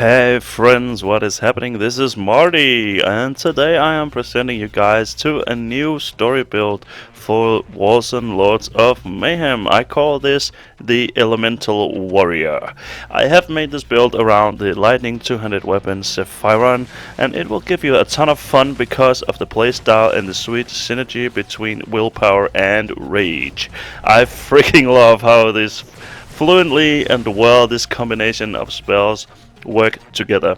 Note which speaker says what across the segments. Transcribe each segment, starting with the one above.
Speaker 1: Hey friends, what is happening? This is Marty, and today I am presenting you guys to a new story build for Wolcen Lords of Mayhem. I call this the Elemental Warrior. I have made this build around the Lightning 200 weapon Zephyron, and it will give you a ton of fun because of the playstyle and the sweet synergy between willpower and rage. I freaking love how this fluently and well this combination of spells work together.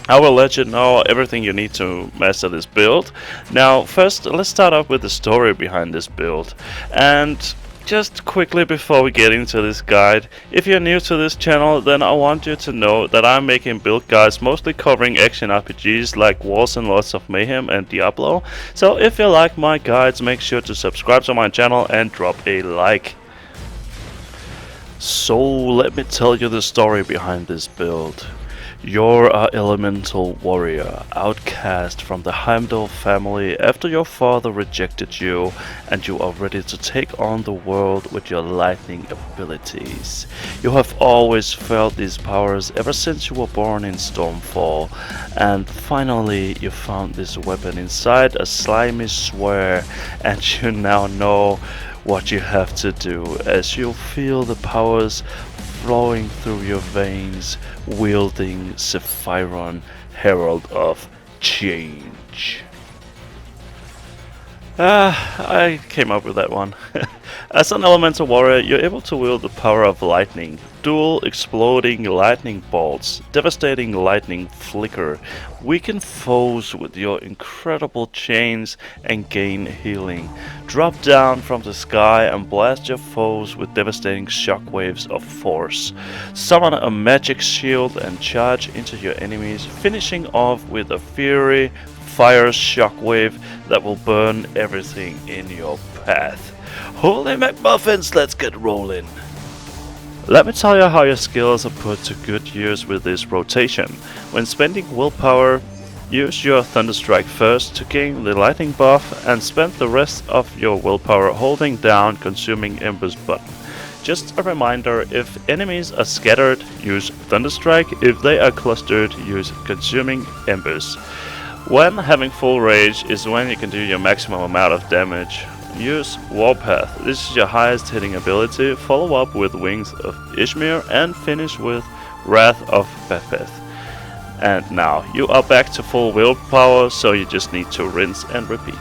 Speaker 1: I will let you know everything you need to master this build. Now first let's start off with the story behind this build. And just quickly before we get into this guide, if you're new to this channel, then I want you to know that I'm making build guides mostly covering action RPGs like Wolcen Lords of Mayhem and Diablo. So if you like my guides, make sure to subscribe to my channel and drop a like. So let me tell you the story behind this build. You're an elemental warrior, outcast from the Heimdall family after your father rejected you, and you are ready to take on the world with your lightning abilities. You have always felt these powers ever since you were born in Stormfall, and finally you found this weapon inside a slimy sphere, and you now know what you have to do as you feel the powers flowing through your veins, wielding Zephyron, Herald of Change. I came up with that one. As an elemental warrior, you're able to wield the power of lightning, dual exploding lightning bolts, devastating lightning flicker, weaken foes with your incredible chains and gain healing, drop down from the sky and blast your foes with devastating shockwaves of force, summon a magic shield and charge into your enemies, finishing off with a fury fire shockwave that will burn everything in your path. Holy McMuffins, let's get rolling! Let me tell you how your skills are put to good use with this rotation. When spending willpower, use your Thunderstrike first to gain the lightning buff and spend the rest of your willpower holding down Consuming Embers button. Just a reminder, if enemies are scattered, use Thunderstrike. If they are clustered, use Consuming Embers. When having full rage is when you can do your maximum amount of damage. Use Warpath, this is your highest hitting ability, follow up with Wings of Ishmir and finish with Wrath of Betheth. And now you are back to full willpower, so you just need to rinse and repeat.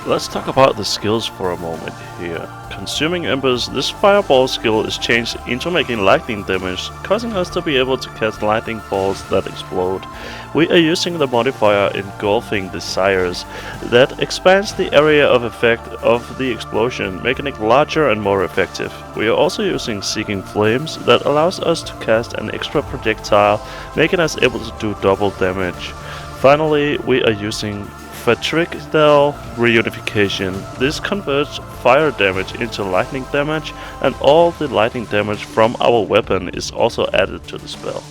Speaker 1: Let's talk about the skills for a moment here. Consuming Embers, this fireball skill is changed into making lightning damage, causing us to be able to cast lightning bolts that explode. We are using the modifier Engulfing Desires that expands the area of effect of the explosion, making it larger and more effective. We are also using Seeking Flames that allows us to cast an extra projectile, making us able to do double damage. Finally, we are using Playstyles Reunification. This converts fire damage into lightning damage, and all the lightning damage from our weapon is also added to the spell.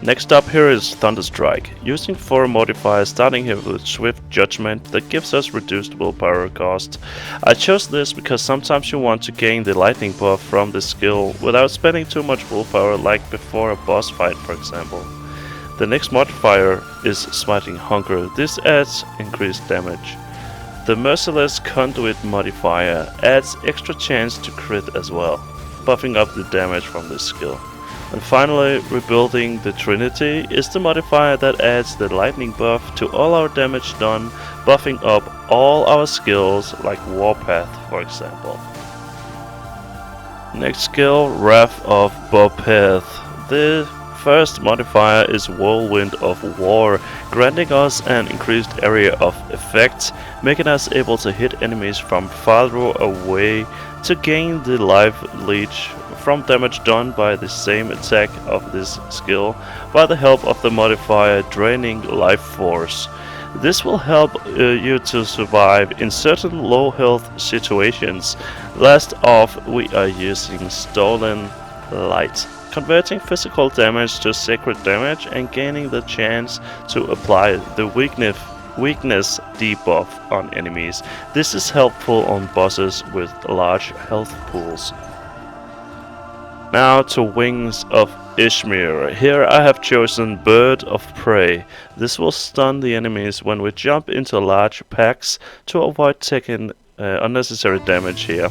Speaker 1: Next up here is Thunderstrike, using 4 modifiers, starting here with Swift Judgment that gives us reduced willpower cost. I chose this because sometimes you want to gain the lightning buff from this skill without spending too much willpower, like before a boss fight for example. The next modifier is Smiting Hunger. This adds increased damage. The Merciless Conduit modifier adds extra chance to crit as well, buffing up the damage from this skill. And finally, Rebuilding the Trinity is the modifier that adds the lightning buff to all our damage done, buffing up all our skills like Warpath for example. Next skill, Wrath of Betheth. The first modifier is Whirlwind of War, granting us an increased area of effect, making us able to hit enemies from farther away to gain the life leech from damage done by the same attack of this skill by the help of the modifier Draining Life Force. This will help you to survive in certain low health situations. Last off, we are using Stolen Light, converting physical damage to sacred damage and gaining the chance to apply the weakness debuff on enemies. This is helpful on bosses with large health pools. Now to Wings of Ishmir. Here I have chosen Bird of Prey. This will stun the enemies when we jump into large packs to avoid taking unnecessary damage here.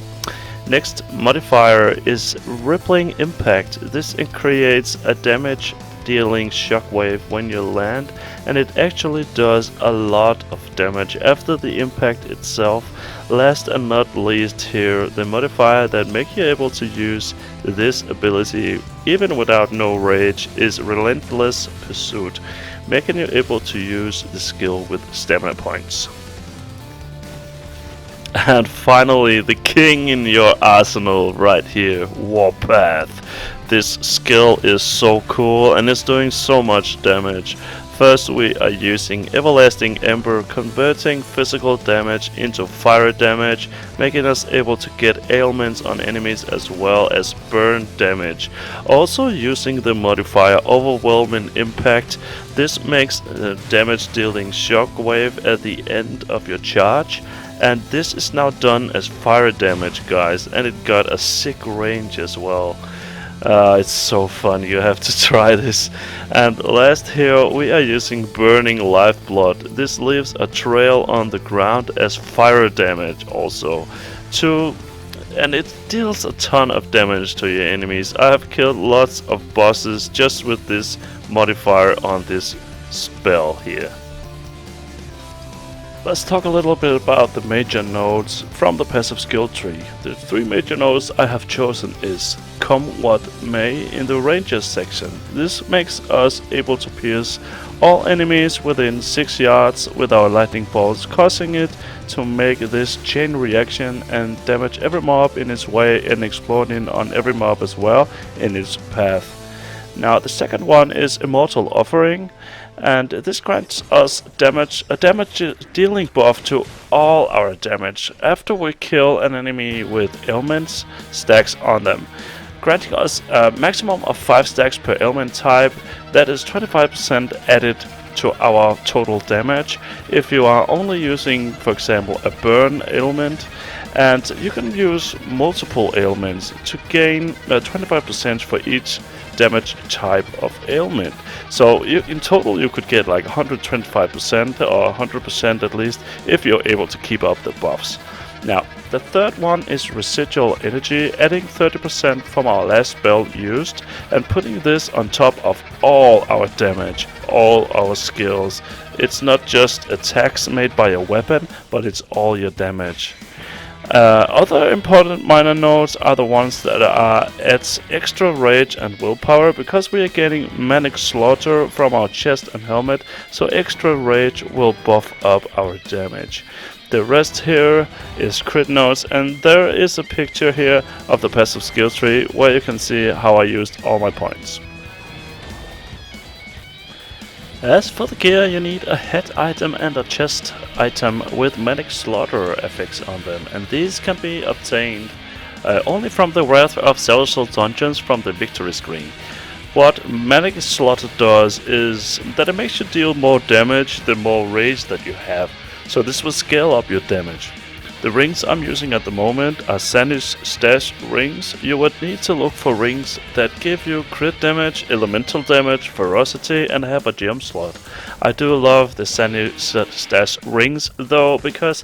Speaker 1: Next modifier is Rippling Impact. This creates a damage dealing shockwave when you land, and it actually does a lot of damage after the impact itself. Last and not least here, the modifier that makes you able to use this ability even without no rage is Relentless Pursuit, making you able to use the skill with stamina points. And finally, the king in your arsenal right here, Warpath. This skill is so cool and it's doing so much damage. First we are using Everlasting Ember, converting physical damage into fire damage, making us able to get ailments on enemies as well as burn damage. Also using the modifier Overwhelming Impact, this makes damage dealing shockwave at the end of your charge. And this is now done as fire damage, guys, and it got a sick range as well. It's so fun, you have to try this. And last here we are using Burning Lifeblood. This leaves a trail on the ground as fire damage also. And it deals a ton of damage to your enemies. I have killed lots of bosses just with this modifier on this spell here. Let's talk a little bit about the major nodes from the passive skill tree. The three major nodes I have chosen is Come What May in the Rangers section. This makes us able to pierce all enemies within 6 yards with our lightning bolts, causing it to make this chain reaction and damage every mob in its way and exploding on every mob as well in its path. Now the second one is Immortal Offering, and this grants us a damage dealing buff to all our damage after we kill an enemy with ailments stacks on them, granting us a maximum of 5 stacks per ailment type. That is 25% added to our total damage if you are only using, for example, a burn ailment. And you can use multiple ailments to gain 25% for each damage type of ailment. So in total you could get like 125% or 100% at least if you're able to keep up the buffs. Now the third one is Residual Energy, adding 30% from our last spell used and putting this on top of all our damage, all our skills. It's not just attacks made by a weapon, but it's all your damage. Other important minor nodes are the ones that adds extra rage and willpower, because we are getting Manic Slaughter from our chest and helmet, so extra rage will buff up our damage. The rest here is crit nodes, and there is a picture here of the passive skill tree where you can see how I used all my points. As for the gear, you need a head item and a chest item with Manic Slaughter effects on them, and these can be obtained only from the Wrath of Zephyron dungeons from the victory screen. What Manic Slaughter does is that it makes you deal more damage the more rage that you have, so this will scale up your damage. The rings I'm using at the moment are Sandy's Stash rings. You would need to look for rings that give you crit damage, elemental damage, ferocity, and have a gem slot. I do love the Sandy's Stash rings though, because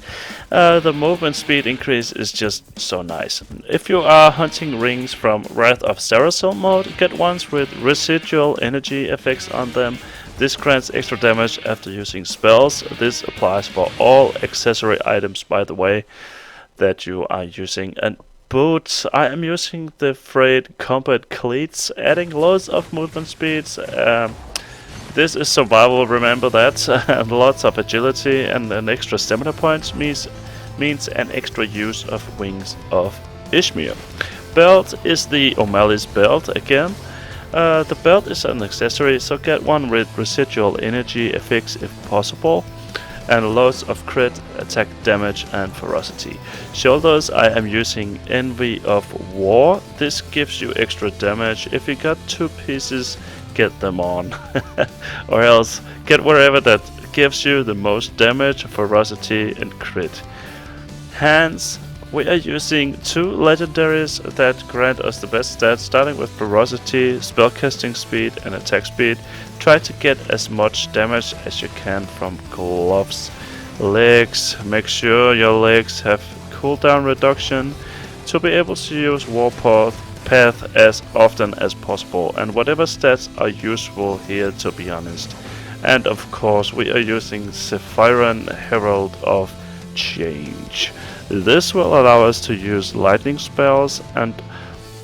Speaker 1: the movement speed increase is just so nice. If you are hunting rings from Wrath of Zephyron mode, get ones with residual energy effects on them. This grants extra damage after using spells. This applies for all accessory items, by the way, that you are using. And boots, I am using the Frayed Combat Cleats, adding loads of movement speeds. This is survival, remember that. And lots of agility, and an extra stamina points means an extra use of Wings of Ishmir. Belt is the O'Malley's belt again. The belt is an accessory, so get one with residual energy effects if possible, and loads of crit, attack damage, and ferocity. Shoulders, I am using Envy of War. This gives you extra damage. If you got 2 pieces, get them on. Or else get wherever that gives you the most damage, ferocity, and crit. Hands, We are using 2 legendaries that grant us the best stats, starting with ferocity, spellcasting speed and attack speed. Try to get as much damage as you can from gloves. Legs, make sure your legs have cooldown reduction to be able to use Warpath as often as possible, and whatever stats are useful here, to be honest. And of course we are using Zephyron, Herald of Change. This will allow us to use lightning spells, and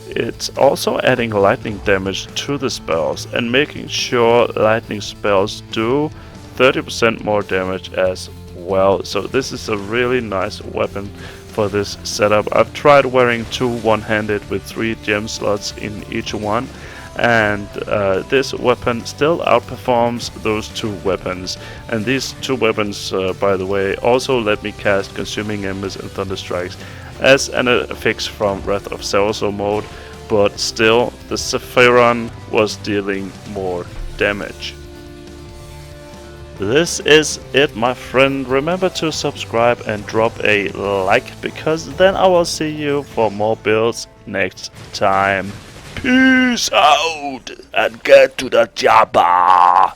Speaker 1: it's also adding lightning damage to the spells and making sure lightning spells do 30% more damage as well. So this is a really nice weapon for this setup. I've tried wearing 2 one-handed with 3 gem slots in each one, and this weapon still outperforms those 2 weapons. And these 2 weapons, by the way, also let me cast Consuming Embers and Thunderstrikes as an affix from Wrath of Saucer mode, but still the Zephyron was dealing more damage. This is it, my friend. Remember to subscribe and drop a like, because then I will see you for more builds next time. Peace out and get to the chopper!